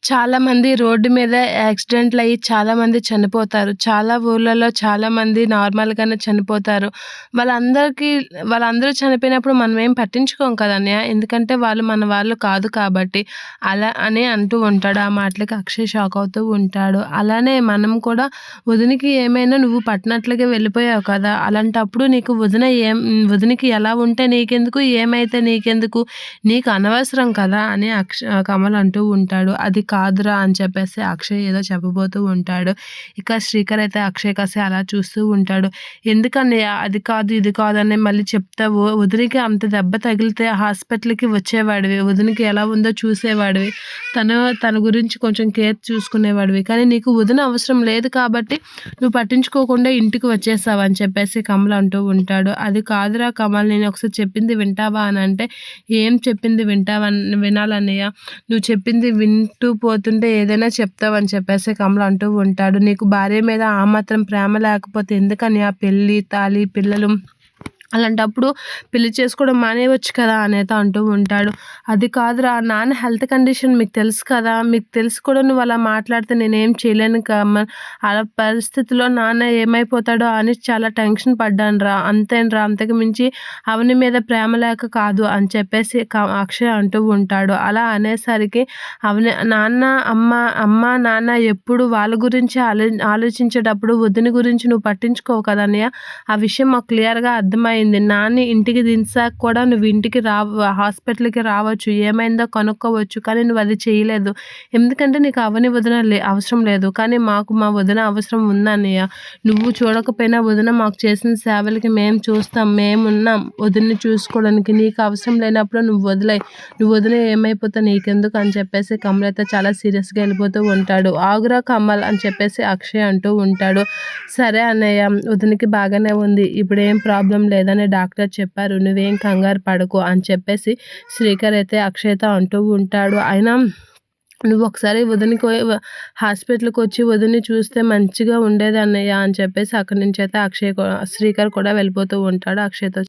చాలామంది రోడ్డు మీద యాక్సిడెంట్‌లయ్యి చాలామంది చనిపోతారు. చాలా ఊర్లలో చాలామంది నార్మల్‌గానే చనిపోతారు. వాళ్ళందరికీ వాళ్ళందరూ చనిపోయినప్పుడు మనమేం పట్టించుకోం కదా అన్నయ్య. ఎందుకంటే వాళ్ళు మన వాళ్ళు కాదు కాబట్టి. అలా అని అంటూ ఉంటాడు. ఆ మాటలకి అక్షయ్ షాక్ అవుతూ ఉంటాడు. అలానే మనం కూడా వదినకి ఏమైనా నువ్వు పట్టనట్లుగా వెళ్ళిపోయావు కదా! అలాంటప్పుడు నీకు వదినకి ఎలా ఉంటే నీకెందుకు? ఏమైతే నీకెందుకు? నీకు అనవసరం కదా! అని కమల్ అంటూ ఉంటాడు. అది కాదురా అని చెప్పేసి అక్షయ్ ఏదో చెప్పబోతూ ఉంటాడు. ఇక శ్రీకర్ అయితే అక్షయ్ కాసి అలా చూస్తూ ఉంటాడు. ఎందుకన్నయ్య అది కాదు, ఇది కాదు అని మళ్ళీ చెప్తావు. వదినకి అంత దెబ్బ తగిలితే హాస్పిటల్‌కి వచ్చేవాడివి. వదినకి ఎలా ఉందో చూసేవాడివి. తన గురించి కొంచెం కేర్ చూసుకునేవాడివి. కానీ నీకు వదిన అవసరం లేదు కాబట్టి నువ్వు పట్టించుకోకుండా ఇంటికి వచ్చేసావు అని చెప్పేసి కమల్ అంటూ ఉంటాడు. అది కాదురా కమల్, నేను ఒకసారి చెప్పింది వింటావా అని అంటే, ఏం చెప్పింది వినాలన్నయ్య, నువ్వు చెప్పింది వింటూ పోతుంటే ఏదైనా చెప్తావని చెప్పేసి కమల్ అంటూ ఉంటాడు. నీకు భార్య మీద ఆ మాత్రం ప్రేమ లేకపోతే ఎందుకన్నయ్య పెళ్లి, తాళి, పిల్లలు? అలాంటప్పుడు పెళ్లి చేసుకోవడం మానేయవచ్చు కదా అనేత అంటూ ఉంటాడు. అది కాదురా, నాన్న హెల్త్ కండిషన్ మీకు తెలుసు కదా! మీకు తెలిసి కూడా నువ్వు అలా మాట్లాడితే నేనేం చేయలేను అలా పరిస్థితిలో నాన్న ఏమైపోతాడో అని చాలా టెన్షన్ పడ్డానురా. అంతేనురా, అంతకు మించి అవని మీద ప్రేమ లేక కాదు అని చెప్పేసి అక్షయ్ అంటూ ఉంటాడు. అలా అనేసరికి నాన్న, నాన్న ఎప్పుడు వాళ్ళ గురించి ఆలోచించేటప్పుడు వదిన గురించి నువ్వు పట్టించుకోవు కదా అన్నయ్య. ఆ విషయం మాకు క్లియర్‌గా అర్థమైంది. నాన్ని ఇంటికి దించాక కూడా నువ్వు ఇంటికి హాస్పిటల్‌కి రావచ్చు. ఏమైందో కనుక్కోవచ్చు. కానీ నువ్వు అది చేయలేదు. ఎందుకంటే నీకు అవని వదిన అవసరం లేదు. కానీ మాకు మా వదిన అవసరం ఉందన్నయ్య. నువ్వు చూడకపోయినా వదిన మాకు చేసిన సేవలకి మేము చూస్తాం. మేమున్నాం వదినని చూసుకోవడానికి. నీకు అవసరం లేనప్పుడు నువ్వు వదిలేయి. నువ్వు వదిన ఏమైపోతే నీకెందుకు అని చెప్పేసి కమల్ అయితే చాలా సీరియస్‌గా వెళ్ళిపోతూ ఉంటాడు. ఆగురా కమల్ అని చెప్పేసి అక్షయ్ అంటూ ఉంటాడు. సరే అన్నయ్య, వదినకి బాగానే ఉంది. ఇప్పుడేం ప్రాబ్లం లేదని డాక్టర్ చెప్పారు. నువ్వేం కంగారు పడకు అని చెప్పేసి శ్రీకర్ అయితే అక్షయ్‌తో అంటూ ఉంటాడు. అయినా నువ్వు ఒకసారి హాస్పిటల్‌కి వచ్చి వదినని చూస్తే మంచిగా ఉండేది అన్నయ్య అని చెప్పేసి అక్కడి నుంచి అయితే శ్రీకర్ కూడా వెళ్ళిపోతూ ఉంటాడు అక్షయ్‌తో.